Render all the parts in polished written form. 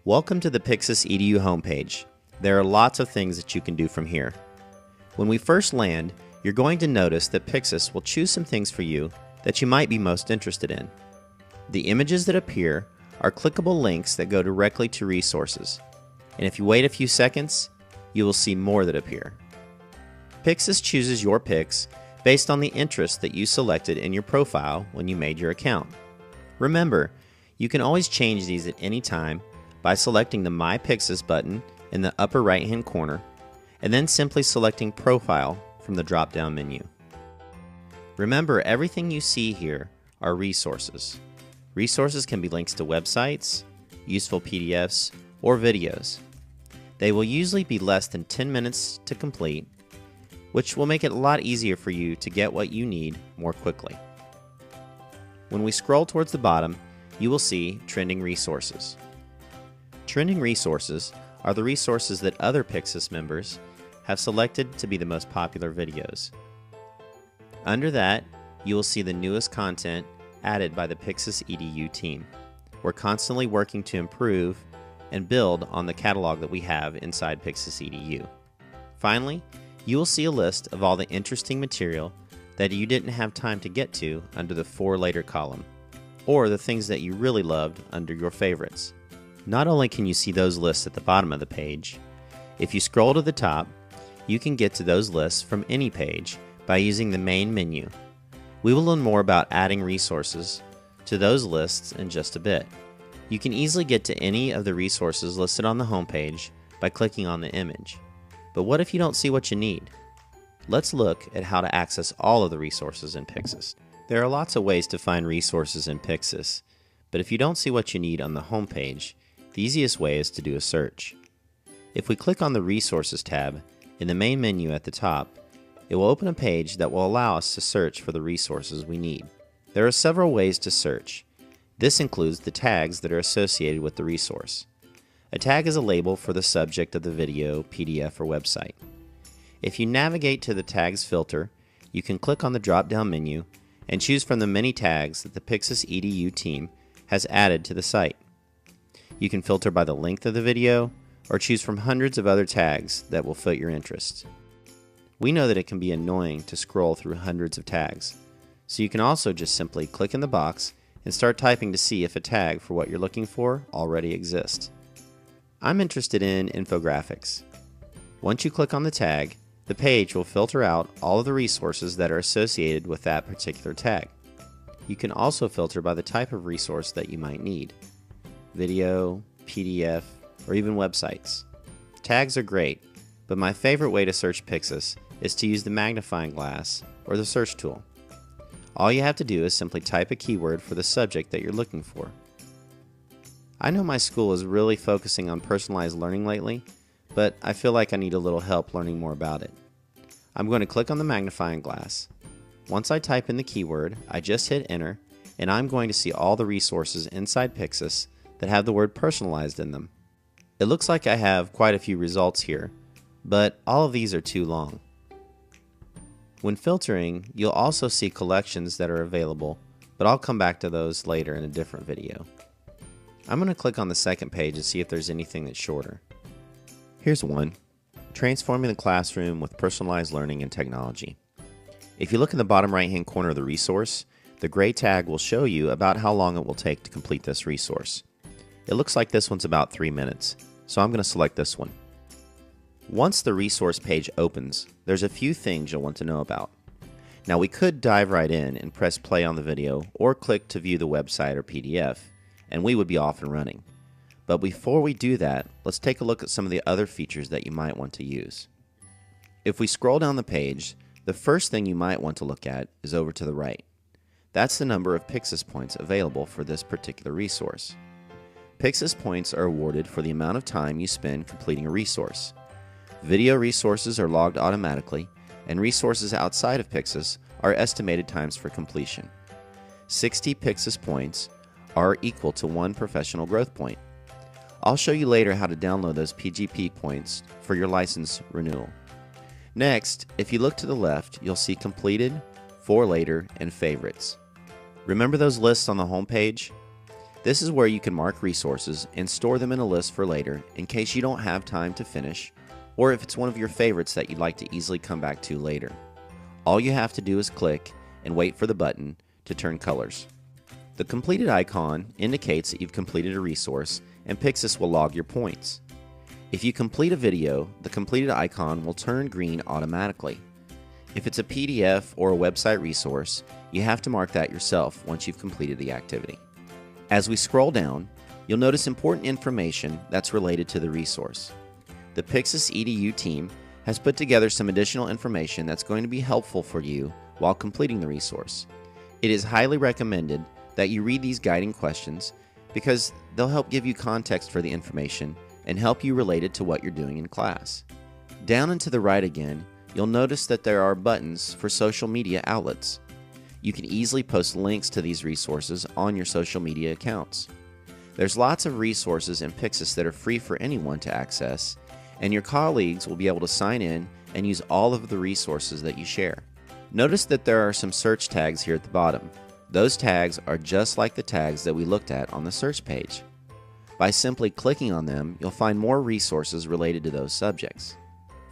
Welcome to the Pyxis EDU homepage. There are lots of things that you can do from here. When we first land, you're going to notice that Pyxis will choose some things for you that you might be most interested in. The images that appear are clickable links that go directly to resources, and if you wait a few seconds, you will see more that appear. Pyxis chooses your picks based on the interest that you selected in your profile when you made your account. Remember, you can always change these at any time by selecting the My Pyxis button in the upper right-hand corner, and then simply selecting Profile from the drop-down menu. Remember, everything you see here are resources. Resources can be links to websites, useful PDFs, or videos. They will usually be less than 10 minutes to complete, which will make it a lot easier for you to get what you need more quickly. When we scroll towards the bottom, you will see Trending Resources. Trending resources are the resources that other Pyxis members have selected to be the most popular videos. Under that, you will see the newest content added by the Pyxis EDU team. We're constantly working to improve and build on the catalog that we have inside Pyxis EDU. Finally, you will see a list of all the interesting material that you didn't have time to get to under the For Later column, or the things that you really loved under Your Favorites. Not only can you see those lists at the bottom of the page, if you scroll to the top, you can get to those lists from any page by using the main menu. We will learn more about adding resources to those lists in just a bit. You can easily get to any of the resources listed on the homepage by clicking on the image. But what if you don't see what you need? Let's look at how to access all of the resources in Pyxis. There are lots of ways to find resources in Pyxis, but if you don't see what you need on the homepage, the easiest way is to do a search. If we click on the Resources tab in the main menu at the top, it will open a page that will allow us to search for the resources we need. There are several ways to search. This includes the tags that are associated with the resource. A tag is a label for the subject of the video, PDF, or website. If you navigate to the Tags filter, you can click on the drop-down menu and choose from the many tags that the Pyxis EDU team has added to the site. You can filter by the length of the video, or choose from hundreds of other tags that will fit your interests. We know that it can be annoying to scroll through hundreds of tags, so you can also just simply click in the box and start typing to see if a tag for what you're looking for already exists. I'm interested in infographics. Once you click on the tag, the page will filter out all of the resources that are associated with that particular tag. You can also filter by the type of resource that you might need: video, PDF, or even websites. Tags are great, but my favorite way to search Pyxis is to use the magnifying glass or the search tool. All you have to do is simply type a keyword for the subject that you're looking for. I know my school is really focusing on personalized learning lately, but I feel like I need a little help learning more about it. I'm going to click on the magnifying glass. Once I type in the keyword, I just hit enter, and I'm going to see all the resources inside Pyxis that have the word personalized in them. It looks like I have quite a few results here, but all of these are too long. When filtering, you'll also see collections that are available, but I'll come back to those later in a different video. I'm going to click on the second page and see if there's anything that's shorter. Here's one: Transforming the Classroom with Personalized Learning and Technology. If you look in the bottom right-hand corner of the resource, the gray tag will show you about how long it will take to complete this resource. It looks like this one's about 3 minutes, so I'm going to select this one. Once the resource page opens, there's a few things you'll want to know about. Now, we could dive right in and press play on the video or click to view the website or PDF, and we would be off and running. But before we do that, let's take a look at some of the other features that you might want to use. If we scroll down the page, the first thing you might want to look at is over to the right. That's the number of Pyxis points available for this particular resource. Pyxis points are awarded for the amount of time you spend completing a resource. Video resources are logged automatically, and resources outside of Pyxis are estimated times for completion. 60 Pyxis points are equal to 1 professional growth point. I'll show you later how to download those PGP points for your license renewal. Next, if you look to the left, you'll see Completed, For Later, and Favorites. Remember those lists on the home page? This is where you can mark resources and store them in a list for later in case you don't have time to finish, or if it's one of your favorites that you'd like to easily come back to later. All you have to do is click and wait for the button to turn colors. The completed icon indicates that you've completed a resource, and Pyxis will log your points. If you complete a video, the completed icon will turn green automatically. If it's a PDF or a website resource, you have to mark that yourself once you've completed the activity. As we scroll down, you'll notice important information that's related to the resource. The Pyxis EDU team has put together some additional information that's going to be helpful for you while completing the resource. It is highly recommended that you read these guiding questions because they'll help give you context for the information and help you relate it to what you're doing in class. Down and to the right again, you'll notice that there are buttons for social media outlets. You can easily post links to these resources on your social media accounts. There's lots of resources in Pyxis that are free for anyone to access, and your colleagues will be able to sign in and use all of the resources that you share. Notice that there are some search tags here at the bottom. Those tags are just like the tags that we looked at on the search page. By simply clicking on them, you'll find more resources related to those subjects.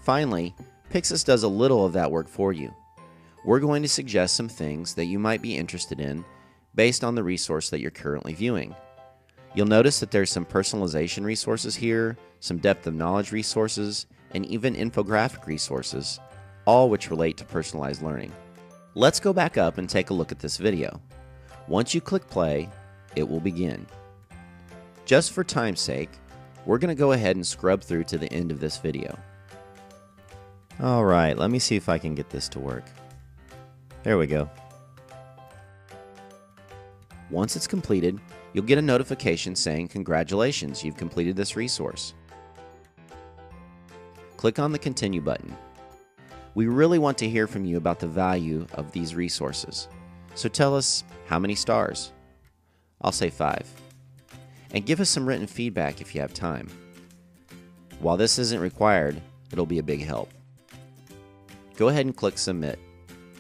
Finally, Pyxis does a little of that work for you. We're going to suggest some things that you might be interested in based on the resource that you're currently viewing. You'll notice that there's some personalization resources here, some depth of knowledge resources, and even infographic resources, all which relate to personalized learning. Let's go back up and take a look at this video. Once you click play, it will begin. Just for time's sake, we're going to go ahead and scrub through to the end of this video. Alright, let me see if I can get this to work. There we go. Once it's completed, you'll get a notification saying congratulations, you've completed this resource. Click on the continue button. We really want to hear from you about the value of these resources. So tell us how many stars. I'll say 5. And give us some written feedback if you have time. While this isn't required, it'll be a big help. Go ahead and click submit.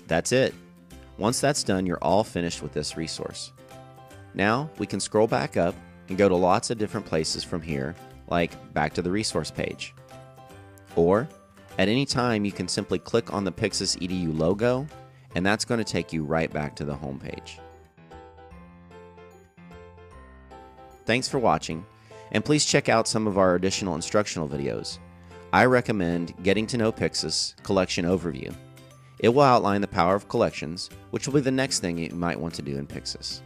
That's it. Once that's done, you're all finished with this resource. Now we can scroll back up and go to lots of different places from here, like back to the resource page. Or at any time you can simply click on the Pyxis EDU logo, and that's going to take you right back to the home page. Thanks for watching, and please check out some of our additional instructional videos. I recommend Getting to Know Pyxis Collection Overview. It will outline the power of collections, which will be the next thing you might want to do in Pyxis.